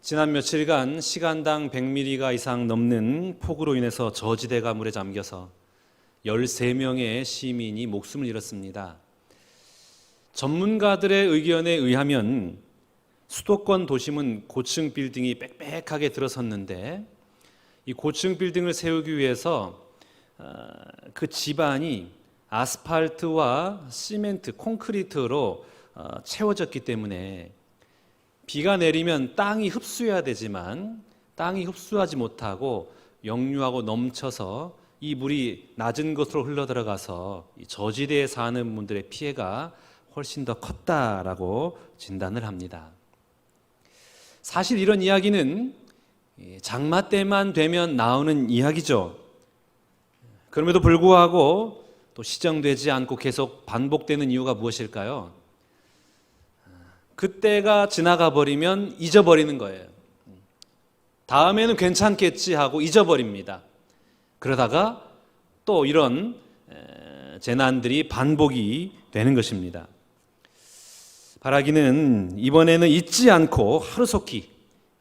지난 며칠간 시간당 100mm 이상 넘는 폭우로 인해서 저지대가 물에 잠겨서 13명의 시민이 목숨을 잃었습니다. 전문가들의 의견에 의하면 수도권 도심은 고층 빌딩이 빽빽하게 들어섰는데 이 고층 빌딩을 세우기 위해서 그 지반이 아스팔트와 시멘트, 콘크리트로 채워졌기 때문에 비가 내리면 땅이 흡수해야 되지만 땅이 흡수하지 못하고 역류하고 넘쳐서 이 물이 낮은 곳으로 흘러들어가서 저지대에 사는 분들의 피해가 훨씬 더 컸다라고 진단을 합니다. 사실 이런 이야기는 장마 때만 되면 나오는 이야기죠. 그럼에도 불구하고 또 시정되지 않고 계속 반복되는 이유가 무엇일까요? 그때가 지나가 버리면 잊어버리는 거예요. 다음에는 괜찮겠지 하고 잊어버립니다. 그러다가 또 이런 재난들이 반복이 되는 것입니다. 바라기는 이번에는 잊지 않고 하루속히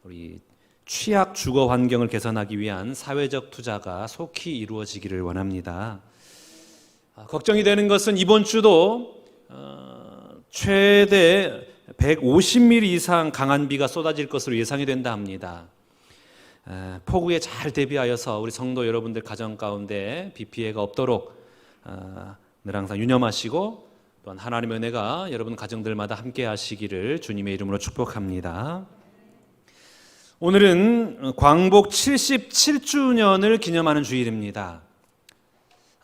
우리 취약 주거 환경을 개선하기 위한 사회적 투자가 속히 이루어지기를 원합니다. 걱정이 되는 것은 이번 주도 최대 150mm 이상 강한 비가 쏟아질 것으로 예상이 된다 합니다. 폭우에 잘 대비하여서 우리 성도 여러분들 가정 가운데 비 피해가 없도록 늘 항상 유념하시고 또한 하나님의 은혜가 여러분 가정들마다 함께 하시기를 주님의 이름으로 축복합니다. 오늘은 광복 77주년을 기념하는 주일입니다.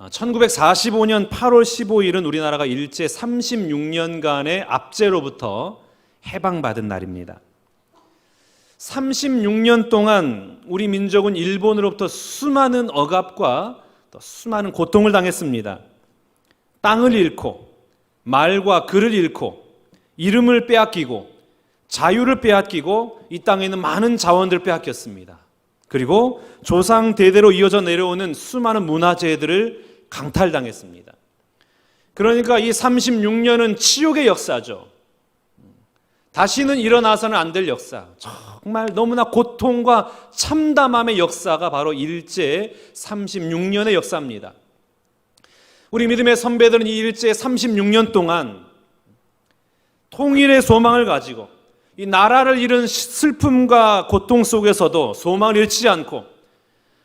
1945년 8월 15일은 우리나라가 일제 36년간의 압제로부터 해방받은 날입니다. 36년 동안 우리 민족은 일본으로부터 수많은 억압과 또 수많은 고통을 당했습니다. 땅을 잃고 말과 글을 잃고 이름을 빼앗기고 자유를 빼앗기고 이 땅에 있는 많은 자원들을 빼앗겼습니다. 그리고 조상 대대로 이어져 내려오는 수많은 문화재들을 강탈당했습니다. 그러니까 이 36년은 치욕의 역사죠. 다시는 일어나서는 안 될 역사, 정말 너무나 고통과 참담함의 역사가 바로 일제 36년의 역사입니다. 우리 믿음의 선배들은 이 일제 36년 동안 통일의 소망을 가지고 이 나라를 잃은 슬픔과 고통 속에서도 소망을 잃지 않고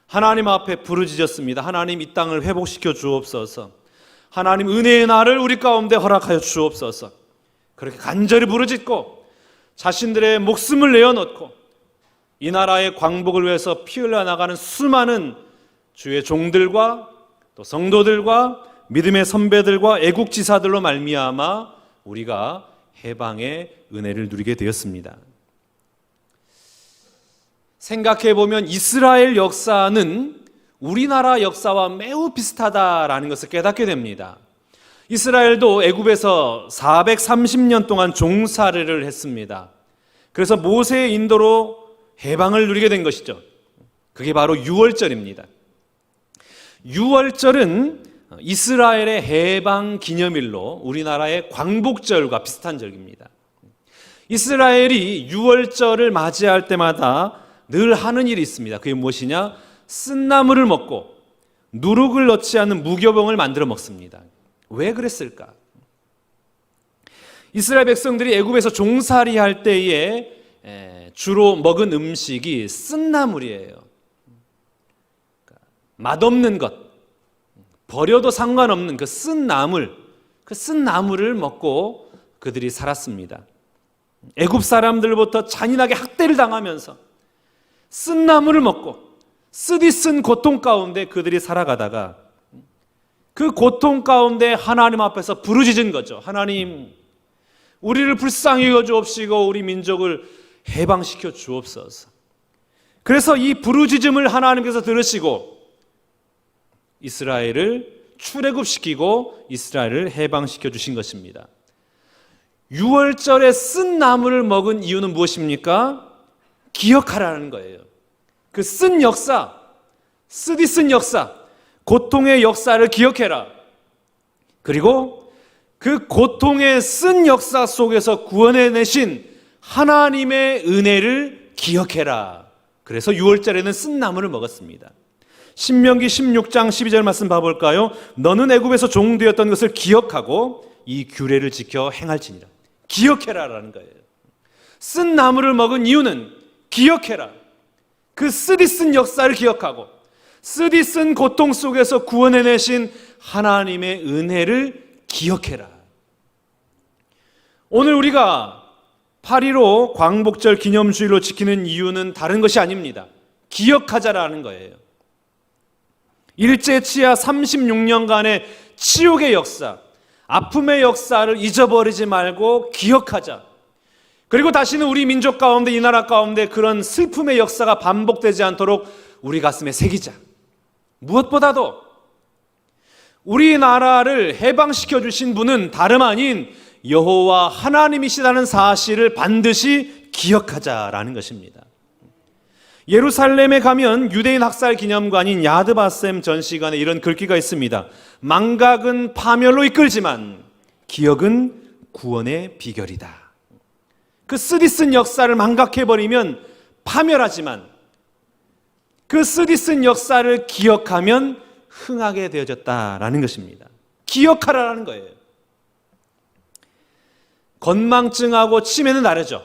하나님 앞에 부르짖었습니다. 하나님, 이 땅을 회복시켜 주옵소서. 하나님, 은혜의 날을 우리 가운데 허락하여 주옵소서. 그렇게 간절히 부르짖고 자신들의 목숨을 내어놓고 이 나라의 광복을 위해서 피 흘려나가는 수많은 주의 종들과 또 성도들과 믿음의 선배들과 애국지사들로 말미암아 우리가 해방의 은혜를 누리게 되었습니다. 생각해보면 이스라엘 역사는 우리나라 역사와 매우 비슷하다라는 것을 깨닫게 됩니다. 이스라엘도 애굽에서 430년 동안 종살이를 했습니다. 그래서 모세의 인도로 해방을 누리게 된 것이죠. 그게 바로 유월절입니다. 유월절은 이스라엘의 해방 기념일로 우리나라의 광복절과 비슷한 절기입니다. 이스라엘이 유월절을 맞이할 때마다 늘 하는 일이 있습니다. 그게 무엇이냐? 쓴나물을 먹고 누룩을 넣지 않은 무교병을 만들어 먹습니다. 왜 그랬을까? 이스라엘 백성들이 애굽에서 종살이 할 때에 주로 먹은 음식이 쓴나물이에요. 맛없는 것, 버려도 상관없는 그 쓴나물, 그 쓴나물을 먹고 그들이 살았습니다. 애굽 사람들부터 잔인하게 학대를 당하면서 쓴나물을 먹고 쓰디 쓴 고통 가운데 그들이 살아가다가 그 고통 가운데 하나님 앞에서 부르짖은 거죠. 하나님, 우리를 불쌍히 여겨 주옵시고 우리 민족을 해방시켜 주옵소서. 그래서 이 부르짖음을 하나님께서 들으시고 이스라엘을 출애굽시키고 이스라엘을 해방시켜 주신 것입니다. 유월절에 쓴 나물을 먹은 이유는 무엇입니까? 기억하라는 거예요. 그 쓴 역사, 쓰디 쓴 역사, 고통의 역사를 기억해라. 그리고 그 고통의 쓴 역사 속에서 구원해내신 하나님의 은혜를 기억해라. 그래서 6월절에는 쓴 나물을 먹었습니다. 신명기 16장 12절 말씀 봐볼까요? 너는 애굽에서 종되었던 것을 기억하고 이 규례를 지켜 행할지니라. 기억해라라는 거예요. 쓴 나물을 먹은 이유는 기억해라. 그 쓰디쓴 역사를 기억하고 쓰디쓴 고통 속에서 구원해내신 하나님의 은혜를 기억해라. 오늘 우리가 8.15 광복절 기념주일로 지키는 이유는 다른 것이 아닙니다. 기억하자라는 거예요. 일제치하 36년간의 치욕의 역사, 아픔의 역사를 잊어버리지 말고 기억하자. 그리고 다시는 우리 민족 가운데, 이 나라 가운데 그런 슬픔의 역사가 반복되지 않도록 우리 가슴에 새기자. 무엇보다도 우리나라를 해방시켜 주신 분은 다름 아닌 여호와 하나님이시라는 사실을 반드시 기억하자라는 것입니다. 예루살렘에 가면 유대인 학살 기념관인 야드바셈 전시관에 이런 글귀가 있습니다. 망각은 파멸로 이끌지만 기억은 구원의 비결이다. 그 쓰디쓴 역사를 망각해버리면 파멸하지만 그 쓰디쓴 역사를 기억하면 흥하게 되어졌다라는 것입니다. 기억하라는 거예요. 건망증하고 치매는 다르죠.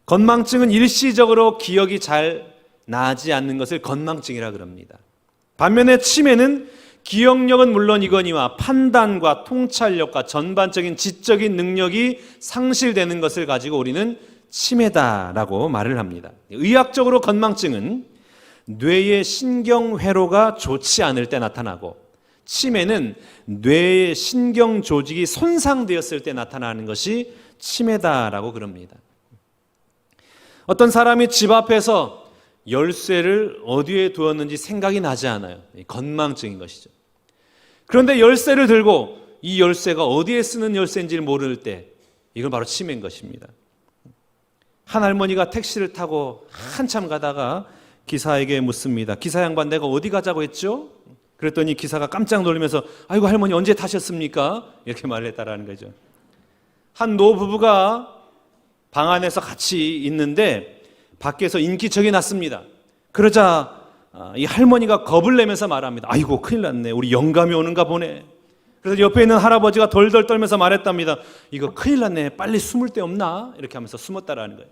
건망증은 일시적으로 기억이 잘 나지 않는 것을 건망증이라 그럽니다. 반면에 치매는 기억력은 물론이거니와 판단과 통찰력과 전반적인 지적인 능력이 상실되는 것을 가지고 우리는 치매다라고 말을 합니다. 의학적으로 건망증은 뇌의 신경회로가 좋지 않을 때 나타나고 치매는 뇌의 신경 조직이 손상되었을 때 나타나는 것이 치매다라고 그럽니다. 어떤 사람이 집 앞에서 열쇠를 어디에 두었는지 생각이 나지 않아요. 건망증인 것이죠. 그런데 열쇠를 들고 이 열쇠가 어디에 쓰는 열쇠인지를 모를 때 이건 바로 치매인 것입니다. 한 할머니가 택시를 타고 한참 가다가 기사에게 묻습니다. 기사 양반, 내가 어디 가자고 했죠? 그랬더니 기사가 깜짝 놀라면서 아이고 할머니 언제 타셨습니까? 이렇게 말을 했다라는 거죠. 한 노부부가 방 안에서 같이 있는데 밖에서 인기척이 났습니다. 그러자 이 할머니가 겁을 내면서 말합니다. 아이고 큰일 났네. 우리 영감이 오는가 보네. 그래서 옆에 있는 할아버지가 덜덜 떨면서 말했답니다. 이거 큰일 났네. 빨리 숨을 데 없나? 이렇게 하면서 숨었다라는 거예요.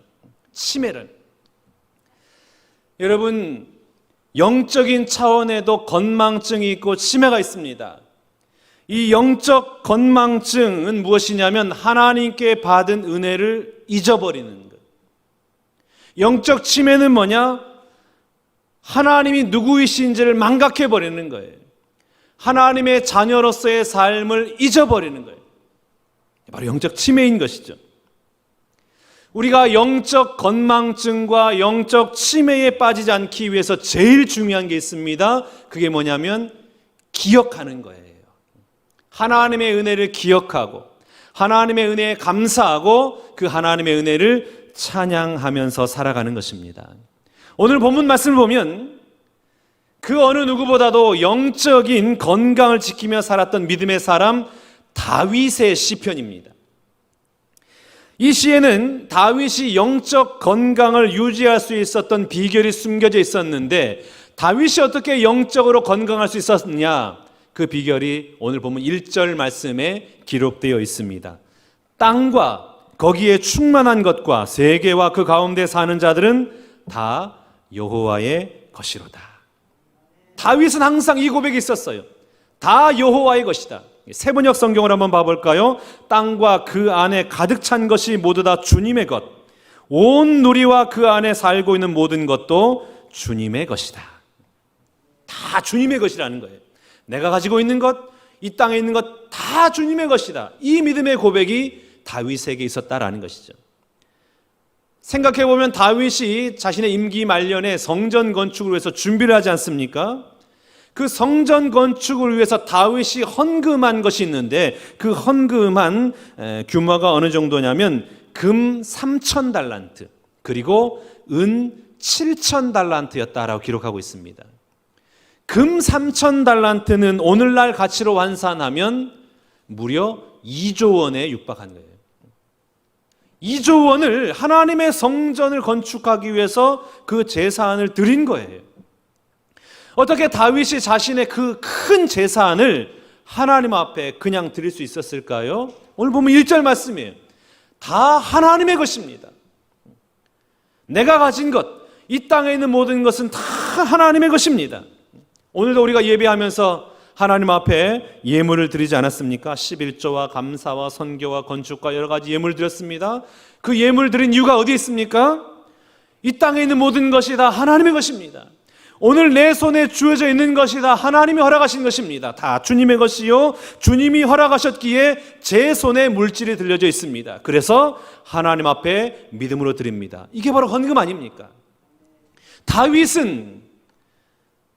치매를. 여러분, 영적인 차원에도 건망증이 있고 치매가 있습니다. 이 영적 건망증은 무엇이냐면 하나님께 받은 은혜를 잊어버리는 것. 영적 치매는 뭐냐? 하나님이 누구이신지를 망각해버리는 거예요. 하나님의 자녀로서의 삶을 잊어버리는 거예요. 바로 영적 치매인 것이죠. 우리가 영적 건망증과 영적 치매에 빠지지 않기 위해서 제일 중요한 게 있습니다. 그게 뭐냐면 기억하는 거예요. 하나님의 은혜를 기억하고 하나님의 은혜에 감사하고 그 하나님의 은혜를 찬양하면서 살아가는 것입니다. 오늘 본문 말씀을 보면 그 어느 누구보다도 영적인 건강을 지키며 살았던 믿음의 사람 다윗의 시편입니다. 이 시에는 다윗이 영적 건강을 유지할 수 있었던 비결이 숨겨져 있었는데 다윗이 어떻게 영적으로 건강할 수 있었느냐? 그 비결이 오늘 보면 1절 말씀에 기록되어 있습니다. 땅과 거기에 충만한 것과 세계와 그 가운데 사는 자들은 다 여호와의 것이로다. 다윗은 항상 이 고백이 있었어요. 다 여호와의 것이다. 세번역 성경을 한번 봐볼까요? 땅과 그 안에 가득 찬 것이 모두 다 주님의 것, 온 누리와 그 안에 살고 있는 모든 것도 주님의 것이다. 다 주님의 것이라는 거예요. 내가 가지고 있는 것, 이 땅에 있는 것 다 주님의 것이다. 이 믿음의 고백이 다윗에게 있었다라는 것이죠. 생각해보면 다윗이 자신의 임기 말년에 성전 건축을 위해서 준비를 하지 않습니까? 그 성전 건축을 위해서 다윗이 헌금한 것이 있는데 그 헌금한 규모가 어느 정도냐면 금 3,000달란트 그리고 은 7,000달란트였다라고 기록하고 있습니다. 금 3,000달란트는 오늘날 가치로 환산하면 무려 2조 원에 육박한 거예요. 2조 원을 하나님의 성전을 건축하기 위해서 그 재산을 드린 거예요. 어떻게 다윗이 자신의 그 큰 재산을 하나님 앞에 그냥 드릴 수 있었을까요? 오늘 보면 1절 말씀이에요. 다 하나님의 것입니다. 내가 가진 것, 이 땅에 있는 모든 것은 다 하나님의 것입니다. 오늘도 우리가 예배하면서 하나님 앞에 예물을 드리지 않았습니까? 11조와 감사와 선교와 건축과 여러 가지 예물을 드렸습니다. 그 예물 드린 이유가 어디에 있습니까? 이 땅에 있는 모든 것이 다 하나님의 것입니다. 오늘 내 손에 주어져 있는 것이 다 하나님이 허락하신 것입니다. 다 주님의 것이요, 주님이 허락하셨기에 제 손에 물질이 들려져 있습니다. 그래서 하나님 앞에 믿음으로 드립니다. 이게 바로 헌금 아닙니까? 다윗은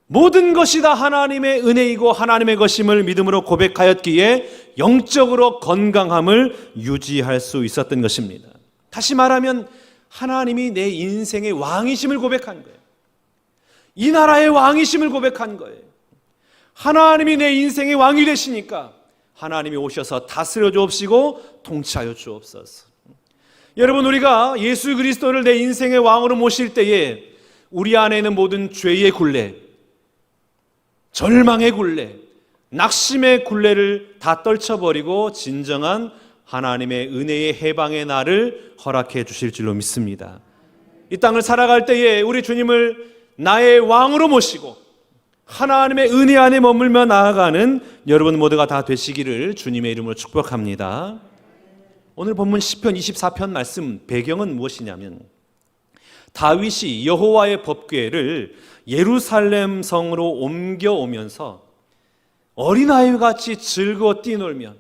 모든 것이 다 하나님의 은혜이고 하나님의 것임을 믿음으로 고백하였기에 영적으로 건강함을 유지할 수 있었던 것입니다. 다시 말하면 하나님이 내 인생의 왕이심을 고백한 거예요. 이 나라의 왕이심을 고백한 거예요. 하나님이 내 인생의 왕이 되시니까 하나님이 오셔서 다스려 주옵시고 통치하여 주옵소서. 여러분, 우리가 예수 그리스도를 내 인생의 왕으로 모실 때에 우리 안에 있는 모든 죄의 굴레, 절망의 굴레, 낙심의 굴레를 다 떨쳐버리고 진정한 하나님의 은혜의 해방의 날을 허락해 주실 줄로 믿습니다. 이 땅을 살아갈 때에 우리 주님을 나의 왕으로 모시고 하나님의 은혜 안에 머물며 나아가는 여러분 모두가 다 되시기를 주님의 이름으로 축복합니다. 오늘 본문 시편 24편 말씀 배경은 무엇이냐면 다윗이 여호와의 법궤를 예루살렘 성으로 옮겨오면서 어린아이와 같이 즐거워 뛰놀며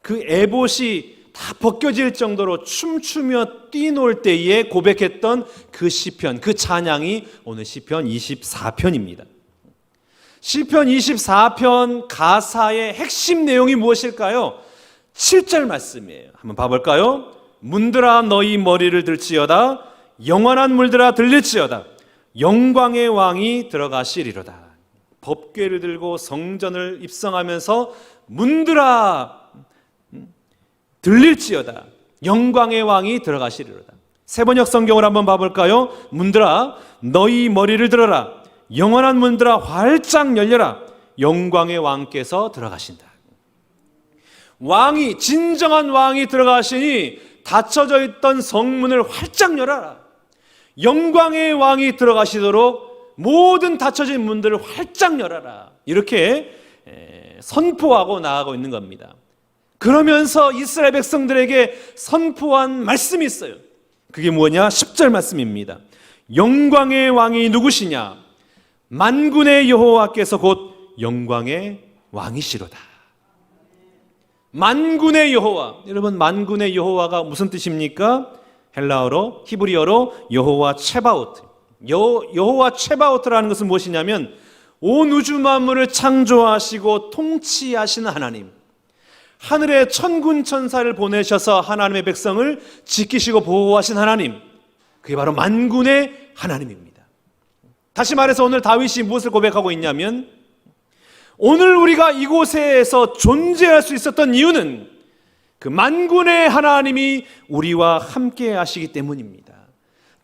그 에봇이 다 벗겨질 정도로 춤추며 뛰놀 때에 고백했던 그 시편, 그 찬양이 오늘 시편 24편입니다. 시편 24편 가사의 핵심 내용이 무엇일까요? 7절 말씀이에요. 한번 봐볼까요? 문들아 너희 머리를 들지어다, 영원한 물들아 들릴지어다, 영광의 왕이 들어가시리로다. 법궤를 들고 성전을 입성하면서 문들아 들릴지어다, 영광의 왕이 들어가시리로다. 세번역 성경을 한번 봐볼까요? 문들아 너희 머리를 들어라, 영원한 문들아 활짝 열려라, 영광의 왕께서 들어가신다. 왕이, 진정한 왕이 들어가시니 닫혀져 있던 성문을 활짝 열어라. 영광의 왕이 들어가시도록 모든 닫혀진 문들을 활짝 열어라. 이렇게 선포하고 나아가고 있는 겁니다. 그러면서 이스라엘 백성들에게 선포한 말씀이 있어요. 그게 뭐냐? 10절 말씀입니다. 영광의 왕이 누구시냐? 만군의 여호와께서 곧 영광의 왕이시로다. 만군의 여호와. 여러분, 만군의 여호와가 무슨 뜻입니까? 헬라어로, 히브리어로 여호와 체바오트. 여호와 체바오트라는 것은 무엇이냐면 온 우주 만물을 창조하시고 통치하시는 하나님, 하늘에 천군 천사를 보내셔서 하나님의 백성을 지키시고 보호하신 하나님, 그게 바로 만군의 하나님입니다. 다시 말해서 오늘 다윗이 무엇을 고백하고 있냐면 오늘 우리가 이곳에서 존재할 수 있었던 이유는 그 만군의 하나님이 우리와 함께 하시기 때문입니다.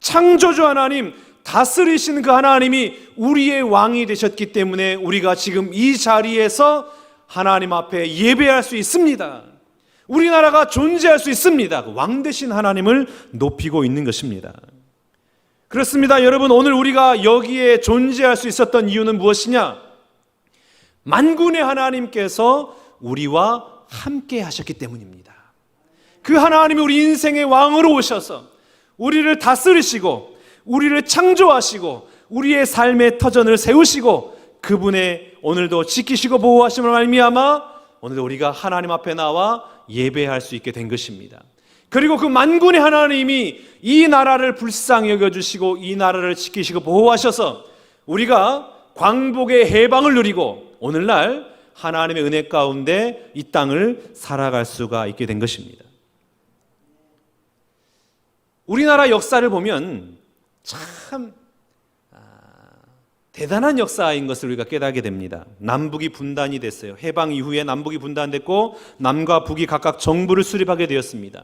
창조주 하나님, 다스리신 그 하나님이 우리의 왕이 되셨기 때문에 우리가 지금 이 자리에서 하나님 앞에 예배할 수 있습니다. 우리나라가 존재할 수 있습니다. 왕 되신 하나님을 높이고 있는 것입니다. 그렇습니다. 여러분, 오늘 우리가 여기에 존재할 수 있었던 이유는 무엇이냐? 만군의 하나님께서 우리와 함께 하셨기 때문입니다. 그 하나님이 우리 인생의 왕으로 오셔서 우리를 다스리시고 우리를 창조하시고 우리의 삶의 터전을 세우시고 그분의 오늘도 지키시고 보호하심을 말미암아 오늘도 우리가 하나님 앞에 나와 예배할 수 있게 된 것입니다. 그리고 그 만군의 하나님이 이 나라를 불쌍히 여겨주시고 이 나라를 지키시고 보호하셔서 우리가 광복의 해방을 누리고 오늘날 하나님의 은혜 가운데 이 땅을 살아갈 수가 있게 된 것입니다. 우리나라 역사를 보면 참 대단한 역사인 것을 우리가 깨닫게 됩니다. 남북이 분단이 됐어요. 해방 이후에 남북이 분단됐고 남과 북이 각각 정부를 수립하게 되었습니다.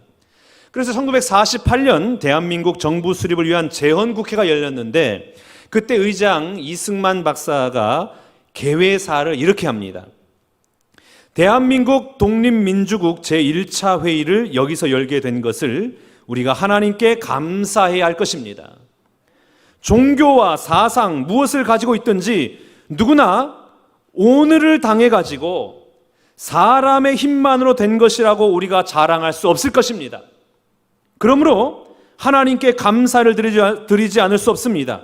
그래서 1948년 대한민국 정부 수립을 위한 재헌국회가 열렸는데 그때 의장 이승만 박사가 개회사를 이렇게 합니다. 대한민국 독립민주국 제1차 회의를 여기서 열게 된 것을 우리가 하나님께 감사해야 할 것입니다. 종교와 사상 무엇을 가지고 있든지 누구나 오늘을 당해가지고 사람의 힘만으로 된 것이라고 우리가 자랑할 수 없을 것입니다. 그러므로 하나님께 감사를 드리지 않을 수 없습니다.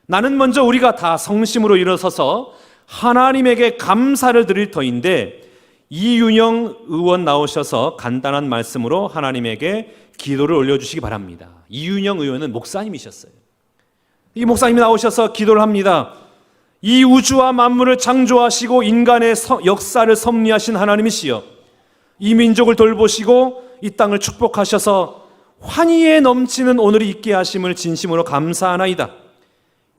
나는 먼저 우리가 다 성심으로 일어서서 하나님에게 감사를 드릴 터인데 이윤영 의원 나오셔서 간단한 말씀으로 하나님에게 기도를 올려주시기 바랍니다. 이윤영 의원은 목사님이셨어요. 이 목사님이 나오셔서 기도를 합니다. 이 우주와 만물을 창조하시고 인간의 역사를 섭리하신 하나님이시여, 이 민족을 돌보시고 이 땅을 축복하셔서 환희에 넘치는 오늘이 있게 하심을 진심으로 감사하나이다.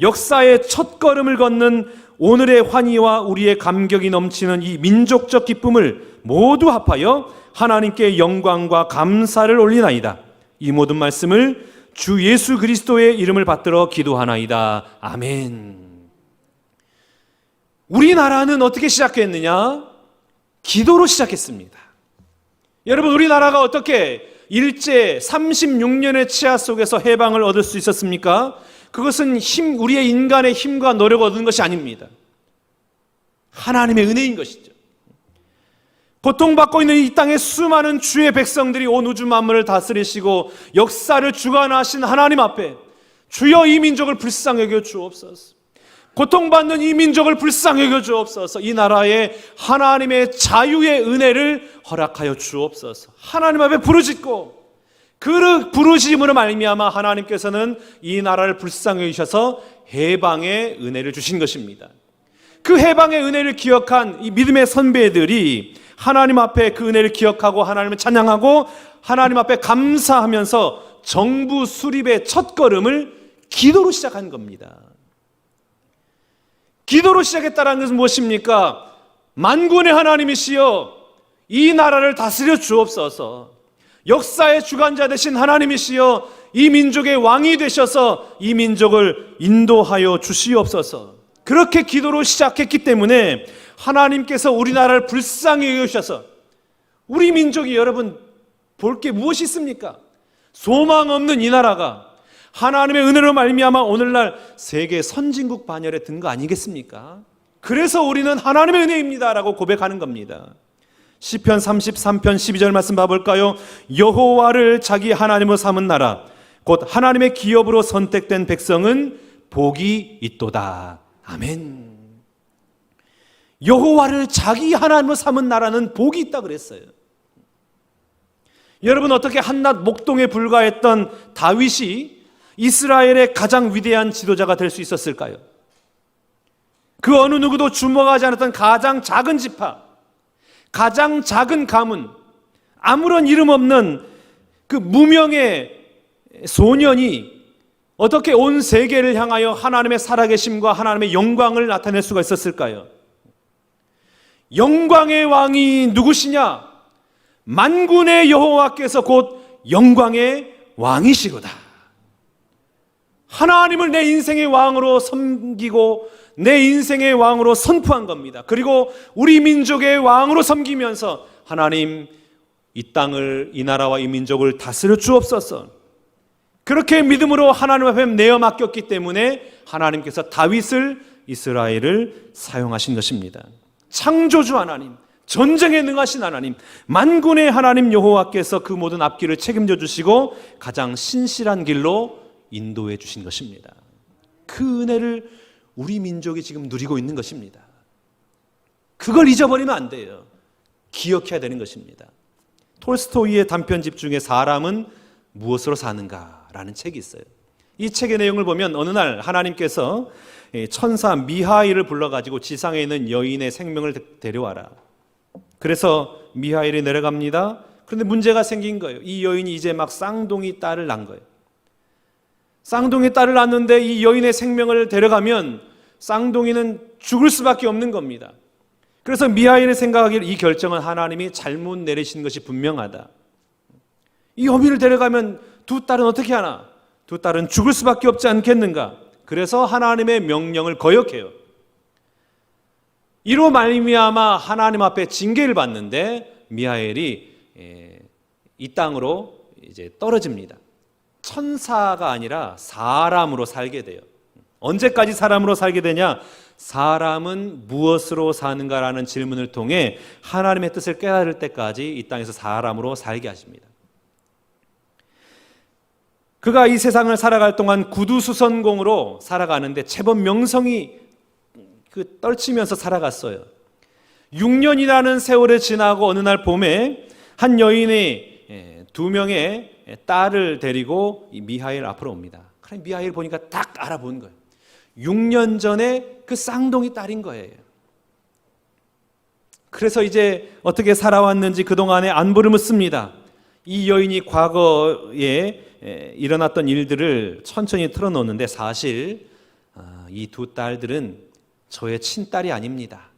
역사의 첫걸음을 걷는 오늘의 환희와 우리의 감격이 넘치는 이 민족적 기쁨을 모두 합하여 하나님께 영광과 감사를 올리나이다. 이 모든 말씀을 주 예수 그리스도의 이름을 받들어 기도하나이다. 아멘. 우리나라는 어떻게 시작했느냐? 기도로 시작했습니다. 여러분, 우리나라가 어떻게 일제 36년의 치하 속에서 해방을 얻을 수 있었습니까? 그것은 우리의 인간의 힘과 노력을 얻은 것이 아닙니다. 하나님의 은혜인 것이죠. 고통받고 있는 이 땅의 수많은 주의 백성들이 온 우주 만물을 다스리시고 역사를 주관하신 하나님 앞에 주여 이 민족을 불쌍히 여겨 주옵소서. 고통받는 이 민족을 불쌍히 여겨 주옵소서. 이 나라에 하나님의 자유의 은혜를 허락하여 주옵소서. 하나님 앞에 부르짖고 그 부르짖음으로 말미암아 하나님께서는 이 나라를 불쌍히 여기셔서 해방의 은혜를 주신 것입니다. 그 해방의 은혜를 기억한 이 믿음의 선배들이 하나님 앞에 그 은혜를 기억하고 하나님을 찬양하고 하나님 앞에 감사하면서 정부 수립의 첫걸음을 기도로 시작한 겁니다. 기도로 시작했다는 것은 무엇입니까? 만군의 하나님이시여 이 나라를 다스려 주옵소서. 역사의 주관자 되신 하나님이시여 이 민족의 왕이 되셔서 이 민족을 인도하여 주시옵소서. 그렇게 기도로 시작했기 때문에 하나님께서 우리나라를 불쌍히 여기셔서 우리 민족이 여러분 볼 게 무엇이 있습니까? 소망 없는 이 나라가 하나님의 은혜로 말미암아 오늘날 세계 선진국 반열에 든 거 아니겠습니까? 그래서 우리는 하나님의 은혜입니다라고 고백하는 겁니다. 시편 33편 12절 말씀 봐볼까요? 여호와를 자기 하나님으로 삼은 나라 곧 하나님의 기업으로 선택된 백성은 복이 있도다. 아멘. 여호와를 자기 하나님으로 삼은 나라는 복이 있다 그랬어요. 여러분, 어떻게 한낱 목동에 불과했던 다윗이 이스라엘의 가장 위대한 지도자가 될 수 있었을까요? 그 어느 누구도 주목하지 않았던 가장 작은 지파, 가장 작은 가문, 아무런 이름 없는 그 무명의 소년이 어떻게 온 세계를 향하여 하나님의 살아계심과 하나님의 영광을 나타낼 수가 있었을까요? 영광의 왕이 누구시냐? 만군의 여호와께서 곧 영광의 왕이시로다. 하나님을 내 인생의 왕으로 섬기고 내 인생의 왕으로 선포한 겁니다. 그리고 우리 민족의 왕으로 섬기면서 하나님 이 땅을, 이 나라와 이 민족을 다스려 주옵소서. 그렇게 믿음으로 하나님 앞에 내어 맡겼기 때문에 하나님께서 다윗을, 이스라엘을 사용하신 것입니다. 창조주 하나님, 전쟁에 능하신 하나님, 만군의 하나님 여호와께서 그 모든 앞길을 책임져 주시고 가장 신실한 길로 인도해 주신 것입니다. 그 은혜를 우리 민족이 지금 누리고 있는 것입니다. 그걸 잊어버리면 안 돼요. 기억해야 되는 것입니다. 톨스토이의 단편집 중에 사람은 무엇으로 사는가라는 책이 있어요. 이 책의 내용을 보면 어느 날 하나님께서 천사 미하일을 불러가지고 지상에 있는 여인의 생명을 데려와라. 그래서 미하일이 내려갑니다. 그런데 문제가 생긴 거예요. 이 여인이 이제 막 쌍둥이 딸을 낳은 거예요. 쌍둥이 딸을 낳는데 이 여인의 생명을 데려가면 쌍둥이는 죽을 수밖에 없는 겁니다. 그래서 미하일이 생각하기를 이 결정은 하나님이 잘못 내리신 것이 분명하다. 이 여민을 데려가면 두 딸은 어떻게 하나? 두 딸은 죽을 수밖에 없지 않겠는가? 그래서 하나님의 명령을 거역해요. 이로 말미암아 하나님 앞에 징계를 받는데 미하엘이 이 땅으로 이제 떨어집니다. 천사가 아니라 사람으로 살게 돼요. 언제까지 사람으로 살게 되냐? 사람은 무엇으로 사는가라는 질문을 통해 하나님의 뜻을 깨달을 때까지 이 땅에서 사람으로 살게 하십니다. 그가 이 세상을 살아갈 동안 구두수선공으로 살아가는데 제법 명성이 떨치면서 살아갔어요. 6년이라는 세월이 지나고 어느 날 봄에 한 여인이 2명의 딸을 데리고 이 미하엘 앞으로 옵니다. 그럼 미하엘 보니까 딱 알아본 거예요. 6년 전에 그 쌍둥이 딸인 거예요. 그래서 이제 어떻게 살아왔는지 그동안의 안부를 묻습니다. 이 여인이 과거에 일어났던 일들을 천천히 털어놓는데 사실 이 두 딸들은 저의 친딸이 아닙니다.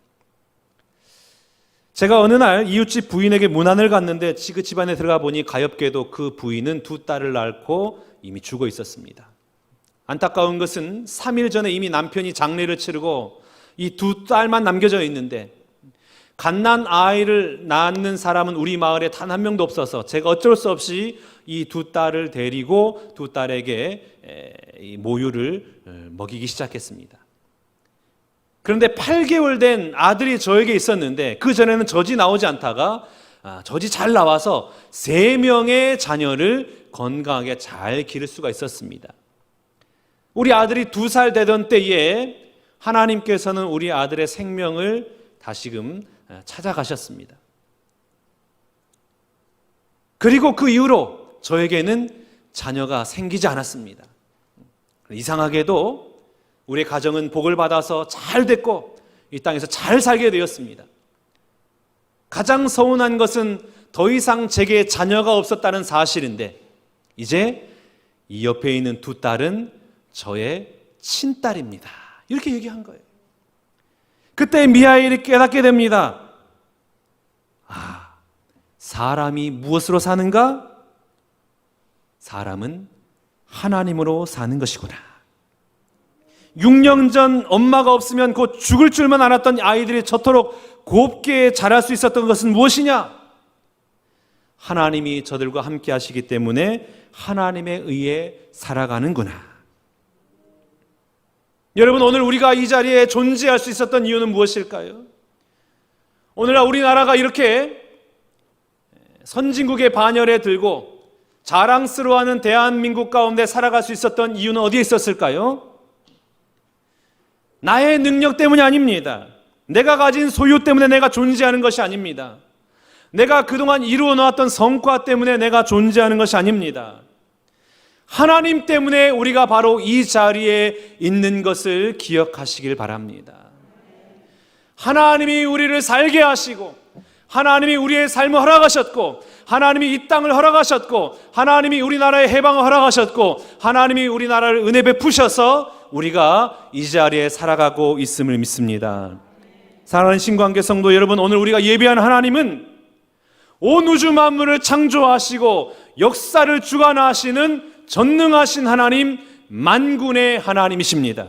제가 어느 날 이웃집 부인에게 문안을 갔는데 그 집안에 들어가 보니 가엾게도 그 부인은 두 딸을 낳고 이미 죽어 있었습니다. 안타까운 것은 3일 전에 이미 남편이 장례를 치르고 이 두 딸만 남겨져 있는데 갓난 아이를 낳는 사람은 우리 마을에 단 한 명도 없어서 제가 어쩔 수 없이 이 두 딸을 데리고 두 딸에게 모유를 먹이기 시작했습니다. 그런데 8개월 된 아들이 저에게 있었는데 그전에는 젖이 나오지 않다가 젖이 잘 나와서 3명의 자녀를 건강하게 잘 기를 수가 있었습니다. 우리 아들이 2살 되던 때에 하나님께서는 우리 아들의 생명을 다시금 찾아가셨습니다. 그리고 그 이후로 저에게는 자녀가 생기지 않았습니다. 이상하게도 우리 가정은 복을 받아서 잘 됐고 이 땅에서 잘 살게 되었습니다. 가장 서운한 것은 더 이상 제게 자녀가 없었다는 사실인데 이제 이 옆에 있는 두 딸은 저의 친딸입니다. 이렇게 얘기한 거예요. 그때 미하엘이 깨닫게 됩니다. 사람이 무엇으로 사는가? 사람은 하나님으로 사는 것이구나. 6년 전 엄마가 없으면 곧 죽을 줄만 알았던 아이들이 저토록 곱게 자랄 수 있었던 것은 무엇이냐? 하나님이 저들과 함께 하시기 때문에 하나님에 의해 살아가는구나. 여러분, 오늘 우리가 이 자리에 존재할 수 있었던 이유는 무엇일까요? 오늘날 우리나라가 이렇게 선진국의 반열에 들고 자랑스러워하는 대한민국 가운데 살아갈 수 있었던 이유는 어디에 있었을까요? 나의 능력 때문이 아닙니다. 내가 가진 소유 때문에 내가 존재하는 것이 아닙니다. 내가 그동안 이루어 놓았던 성과 때문에 내가 존재하는 것이 아닙니다. 하나님 때문에 우리가 바로 이 자리에 있는 것을 기억하시길 바랍니다. 하나님이 우리를 살게 하시고 하나님이 우리의 삶을 허락하셨고 하나님이 이 땅을 허락하셨고 하나님이 우리나라의 해방을 허락하셨고 하나님이 우리나라를 은혜 베푸셔서 우리가 이 자리에 살아가고 있음을 믿습니다. 사랑하는 신관계 성도 여러분, 오늘 우리가 예배하는 하나님은 온 우주 만물을 창조하시고 역사를 주관하시는 전능하신 하나님, 만군의 하나님이십니다.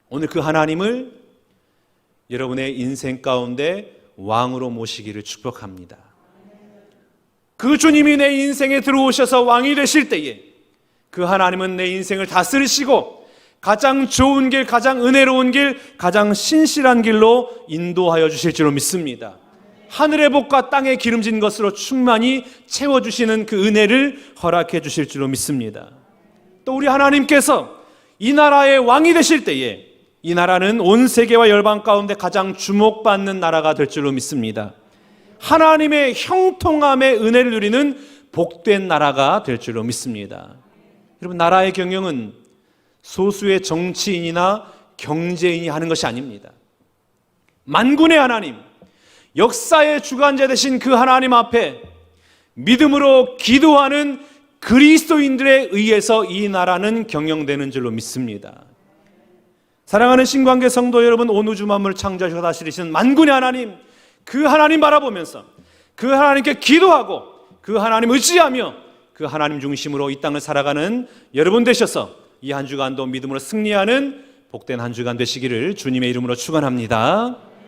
오늘 그 하나님을 여러분의 인생 가운데 왕으로 모시기를 축복합니다. 그 주님이 내 인생에 들어오셔서 왕이 되실 때에 그 하나님은 내 인생을 다스리시고 가장 좋은 길, 가장 은혜로운 길, 가장 신실한 길로 인도하여 주실 줄로 믿습니다. 하늘의 복과 땅의 기름진 것으로 충만히 채워주시는 그 은혜를 허락해 주실 줄로 믿습니다. 또 우리 하나님께서 이 나라의 왕이 되실 때에 이 나라는 온 세계와 열방 가운데 가장 주목받는 나라가 될 줄로 믿습니다. 하나님의 형통함의 은혜를 누리는 복된 나라가 될 줄로 믿습니다. 여러분, 나라의 경영은 소수의 정치인이나 경제인이 하는 것이 아닙니다. 만군의 하나님, 역사의 주관자 되신 그 하나님 앞에 믿음으로 기도하는 그리스도인들에 의해서 이 나라는 경영되는 줄로 믿습니다. 사랑하는 신관계 성도 여러분, 온 우주 만물을 창조하시고 다스리시는 만군의 하나님, 그 하나님 바라보면서 그 하나님께 기도하고 그 하나님 의지하며 그 하나님 중심으로 이 땅을 살아가는 여러분 되셔서 이 한 주간도 믿음으로 승리하는 복된 한 주간 되시기를 주님의 이름으로 축원합니다.